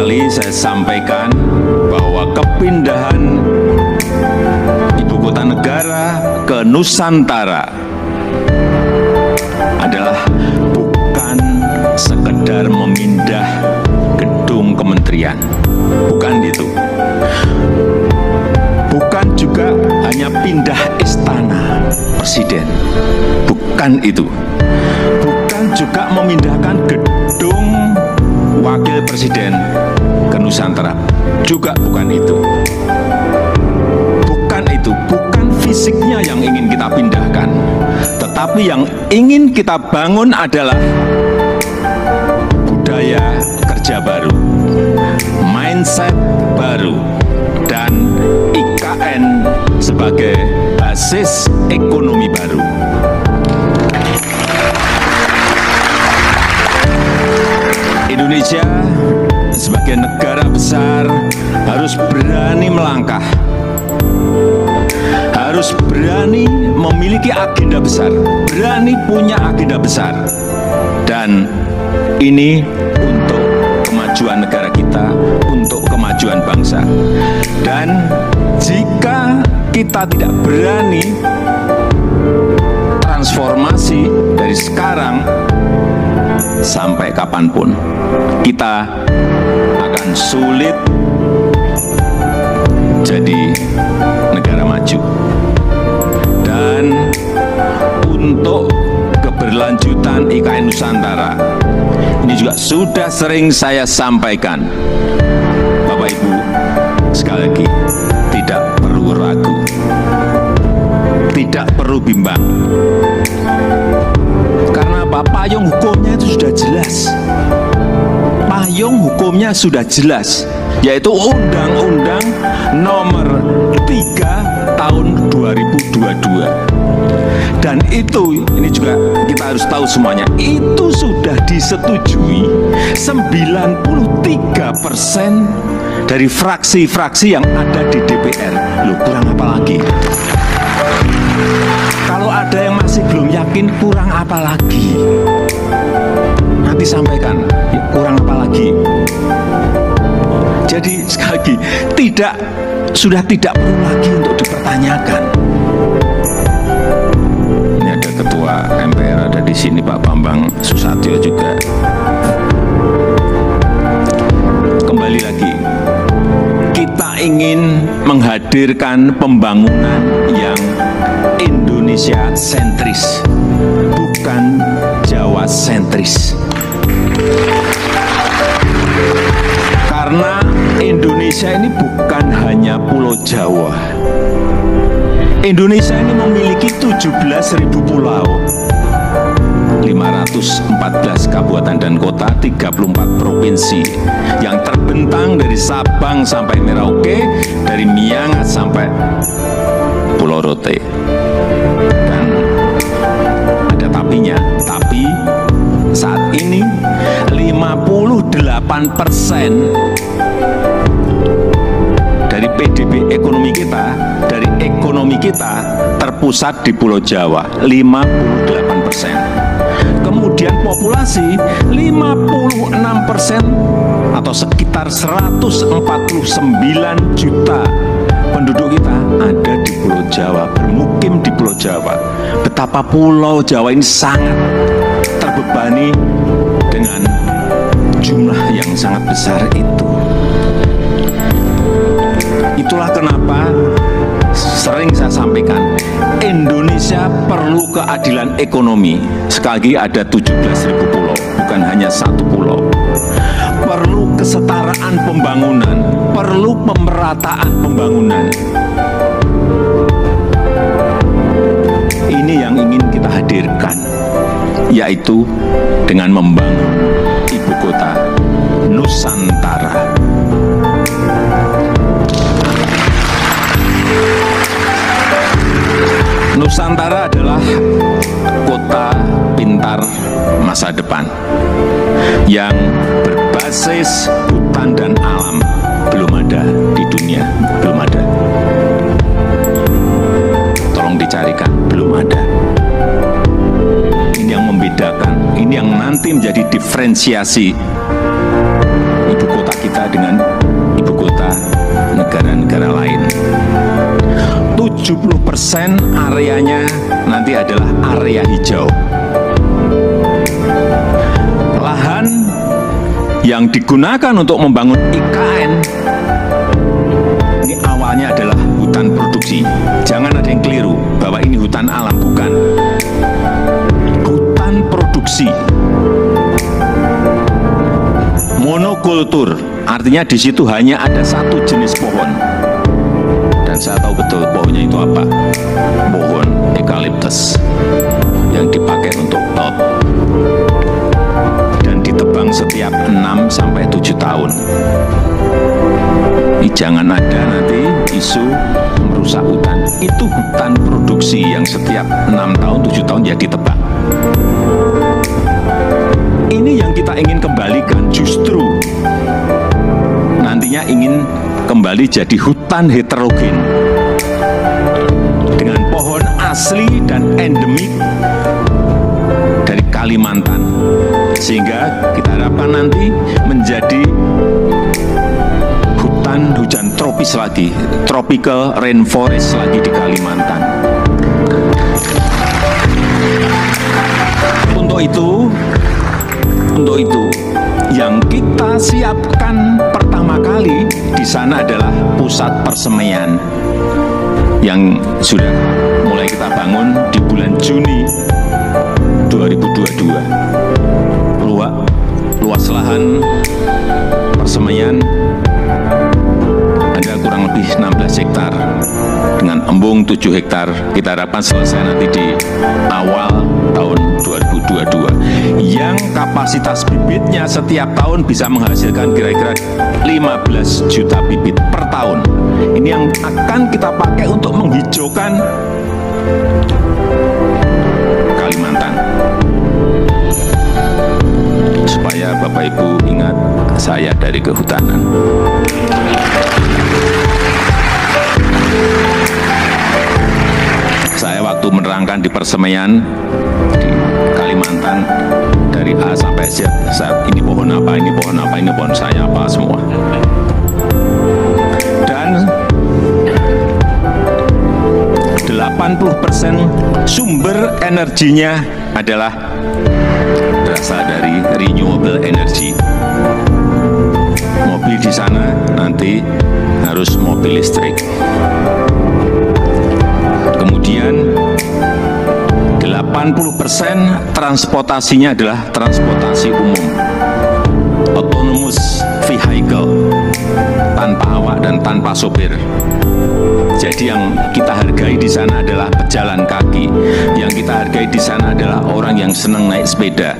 kali saya sampaikan bahwa kepindahan ibu kota negara ke Nusantara adalah bukan sekedar memindah gedung kementerian, bukan itu. Bukan juga hanya pindah istana presiden, bukan itu. Bukan juga memindahkan gedung wakil presiden ke Nusantara, juga bukan itu. Bukan itu, bukan fisiknya yang ingin kita pindahkan, tetapi yang ingin kita bangun adalah budaya kerja baru, mindset baru, dan IKN sebagai basis ekonomi baru. Indonesia sebagai negara besar harus berani melangkah, harus berani memiliki agenda besar, berani punya agenda besar. Dan ini untuk kemajuan negara kita, untuk kemajuan bangsa. Dan jika kita tidak berani transformasi dari sekarang sampai kapanpun, kita akan sulit jadi negara maju. Dan untuk keberlanjutan IKN Nusantara, ini juga sudah sering saya sampaikan, Bapak Ibu, sekali lagi, tidak perlu ragu, tidak perlu bimbang. Karena apa? Payung hukumnya itu sudah jelas. Payung hukumnya sudah jelas, yaitu Undang-Undang Nomor 3 Tahun 2022. Dan itu, ini juga kita harus tahu semuanya, itu sudah disetujui 93% dari fraksi-fraksi yang ada di DPR. Loh, kurang apa lagi? Kalau ada yang masih belum yakin, kurang apa lagi? Nanti sampaikan, ya, kurang apa lagi? Jadi sekali lagi, sudah tidak perlu lagi untuk dipertanyakan. Ini ada Ketua MPR ada di sini, Pak Bambang Susatyo juga. Kembali lagi, kita ingin menghadirkan pembangunan yang Indonesia sentris, bukan Jawa sentris. Karena Indonesia ini bukan hanya Pulau Jawa. Indonesia ini memiliki 17.000 pulau, 514 kabupaten dan kota, 34 provinsi yang terbentang dari Sabang sampai Merauke, dari Miangas sampai Pulau Rote. Dan ada tapinya, tapi saat ini 58% dari PDB ekonomi kita, dari ekonomi kita terpusat di Pulau Jawa, 58%. Kemudian populasi 56% atau sekitar 149 juta penduduk kita ada di Pulau Jawa, bermukim di Pulau Jawa. Betapa Pulau Jawa ini sangat terbebani dengan jumlah yang sangat besar itu. Itulah kenapa sering saya sampaikan, Indonesia perlu keadilan ekonomi. Sekali lagi, ada 17.000 pulau, bukan hanya satu pulau. Perlu kesetaraan pembangunan, perlu pemerataan pembangunan. Ini yang ingin kita hadirkan, yaitu dengan membangun ibu kota Nusantara. Nusantara adalah kota pintar masa depan yang berbasis hutan dan alam. Belum ada di dunia, belum ada. Tolong dicarikan, belum ada. Ini yang membedakan, ini yang nanti menjadi diferensiasi ibu kota kita dengan 70% areanya nanti adalah area hijau. Lahan yang digunakan untuk membangun IKN ini awalnya adalah hutan produksi. Jangan ada yang keliru bahwa ini hutan alam, bukan. Hutan produksi. Monokultur, artinya di situ hanya ada satu jenis pohon. Dan saya tahu betul pohonnya itu apa. Pohon eukaliptus yang dipakai untuk lot. Dan ditebang setiap 6-7 tahun. Jangan ada nanti isu merusak hutan. Itu hutan produksi yang setiap 6 tahun, 7 tahun ya ditebang. Ini yang kita ingin kembalikan, justru nantinya ingin kembali jadi hutan heterogen dengan pohon asli dan endemik dari Kalimantan, sehingga kita harapkan nanti menjadi hutan hujan tropis lagi, tropical rainforest lagi di Kalimantan. Untuk itu yang kita siapkan pertama kali di sana adalah pusat persemaian yang sudah mulai kita bangun di bulan Juni 2022. Luas lahan persemaian ada kurang lebih 16 hektar dengan embung 7 hektar. Kita harapkan selesai nanti di awal tahun 2022, yang kapasitas bibitnya setiap tahun bisa menghasilkan kira-kira 15 juta bibit per tahun. Ini yang akan kita pakai untuk menghijaukan Kalimantan, supaya Bapak Ibu ingat saya dari kehutanan. Saya waktu menerangkan di persemaian di Kalimantan dari A sampai Z, ini pohon apa, ini pohon apa, ini pohon saya apa, semua. Dan 80% sumber energinya adalah berasal dari renewable energy. Mobil di sana nanti harus mobil listrik. Kemudian 80% transportasinya adalah transportasi umum, autonomous vehicle, tanpa awak dan tanpa sopir. Jadi yang kita hargai di sana adalah pejalan kaki, yang kita hargai di sana adalah orang yang senang naik sepeda.